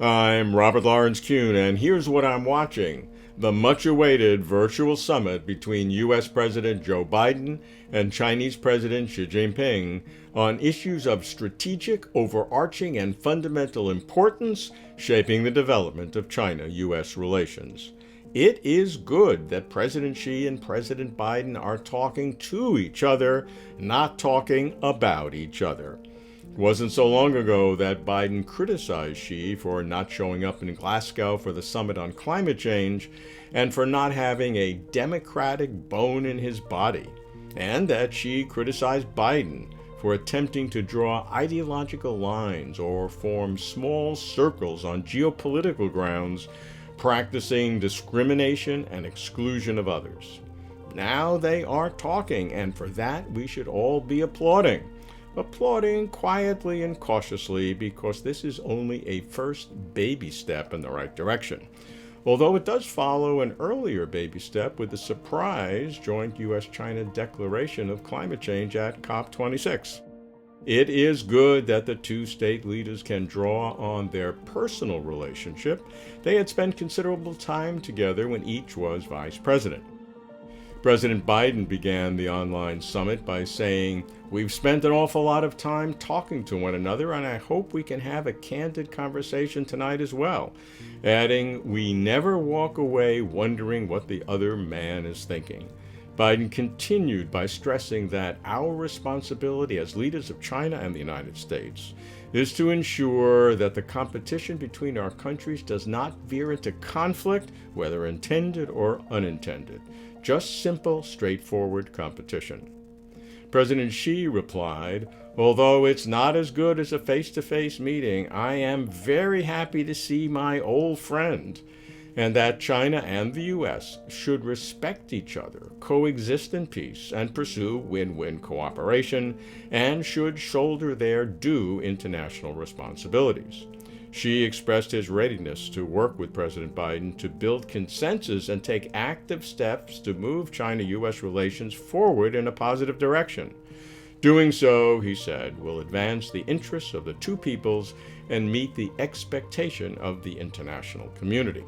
I'm Robert Lawrence Kuhn, and here's what I'm watching. The much-awaited virtual summit between U.S. President Joe Biden and Chinese President Xi Jinping on issues of strategic, overarching, and fundamental importance shaping the development of China-U.S. relations. It is good that President Xi and President Biden are talking to each other, not talking about each other. It wasn't so long ago that Biden criticized Xi for not showing up in Glasgow for the summit on climate change and for not having a democratic bone in his body, and that Xi criticized Biden for attempting to draw ideological lines or form small circles on geopolitical grounds, practicing discrimination and exclusion of others. Now they are talking, and for that we should all be applauding quietly and cautiously, because this is only a first baby step in the right direction. Although it does follow an earlier baby step with the surprise joint U.S.-China declaration of climate change at COP26. It is good that the two state leaders can draw on their personal relationship. They had spent considerable time together when each was vice president. President Biden began the online summit by saying, "We've spent an awful lot of time talking to one another, and I hope we can have a candid conversation tonight as well," adding, "We never walk away wondering what the other man is thinking." Biden continued by stressing that our responsibility as leaders of China and the United States is to ensure that the competition between our countries does not veer into conflict, whether intended or unintended. Just simple, straightforward competition. President Xi replied, "Although it's not as good as a face-to-face meeting, I am very happy to see my old friend, and that China and the U.S. should respect each other, coexist in peace, and pursue win-win cooperation, and should shoulder their due international responsibilities." Xi expressed his readiness to work with President Biden to build consensus and take active steps to move China-U.S. relations forward in a positive direction. Doing so, he said, will advance the interests of the two peoples and meet the expectation of the international community.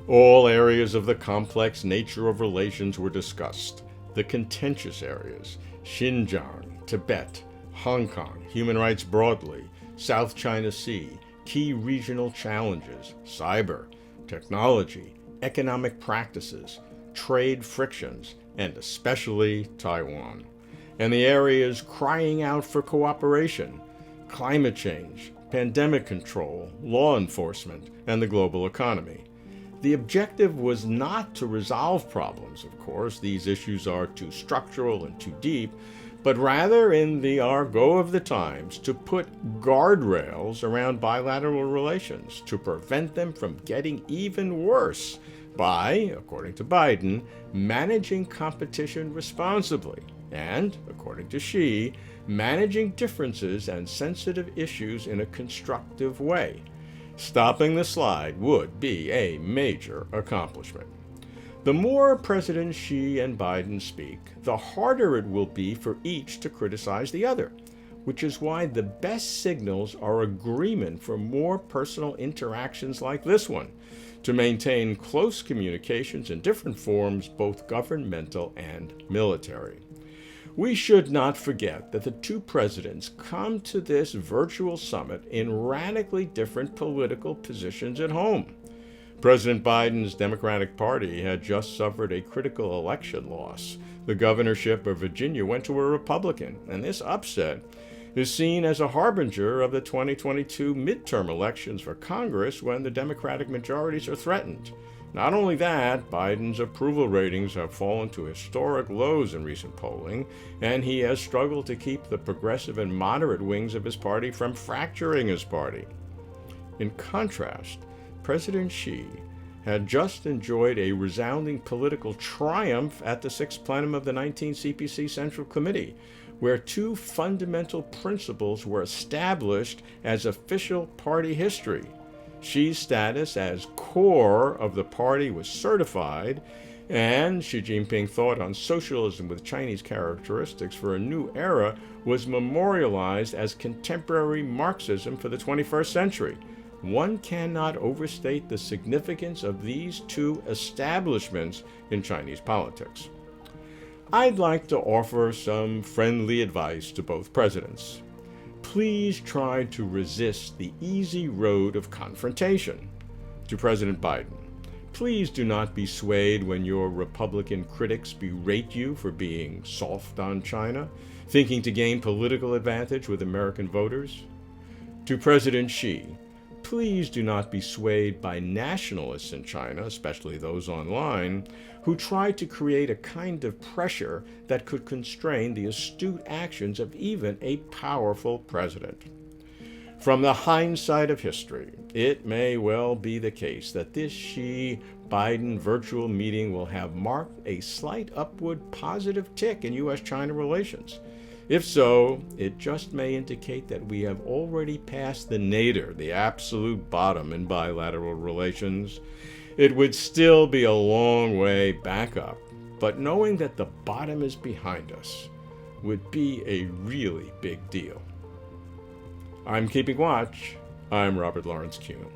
All areas of the complex nature of relations were discussed. The contentious areas: Xinjiang, Tibet, Hong Kong, human rights broadly, South China Sea, key regional challenges, cyber, technology, economic practices, trade frictions, and especially Taiwan. And the areas crying out for cooperation: climate change, pandemic control, law enforcement, and the global economy. The objective was not to resolve problems, of course, these issues are too structural and too deep, but rather, in the argot of the times, to put guardrails around bilateral relations to prevent them from getting even worse by, according to Biden, managing competition responsibly and, according to Xi, managing differences and sensitive issues in a constructive way. Stopping the slide would be a major accomplishment. The more President Xi and Biden speak, the harder it will be for each to criticize the other, which is why the best signals are agreement for more personal interactions like this one, to maintain close communications in different forms, both governmental and military. We should not forget that the two presidents come to this virtual summit in radically different political positions at home. President Biden's Democratic Party had just suffered a critical election loss. The governorship of Virginia went to a Republican, and this upset is seen as a harbinger of the 2022 midterm elections for Congress, when the Democratic majorities are threatened. Not only that, Biden's approval ratings have fallen to historic lows in recent polling, and he has struggled to keep the progressive and moderate wings of his party from fracturing his party. In contrast, President Xi had just enjoyed a resounding political triumph at the 6th plenum of the 19th CPC Central Committee, where two fundamental principles were established as official party history. Xi's status as core of the party was certified, and Xi Jinping thought on socialism with Chinese characteristics for a new era was memorialized as contemporary Marxism for the 21st century. one cannot overstate the significance of these two establishments in Chinese politics. I'd like to offer some friendly advice to both presidents. Please try to resist the easy road of confrontation. To President Biden, please do not be swayed when your Republican critics berate you for being soft on China, thinking to gain political advantage with American voters. To President Xi, please do not be swayed by nationalists in China, especially those online, who try to create a kind of pressure that could constrain the astute actions of even a powerful president. From the hindsight of history, it may well be the case that this Xi-Biden virtual meeting will have marked a slight upward positive tick in U.S.-China relations. If so, it just may indicate that we have already passed the nadir, the absolute bottom in bilateral relations. It would still be a long way back up, but knowing that the bottom is behind us would be a really big deal. I'm keeping watch. I'm Robert Lawrence Kuhn.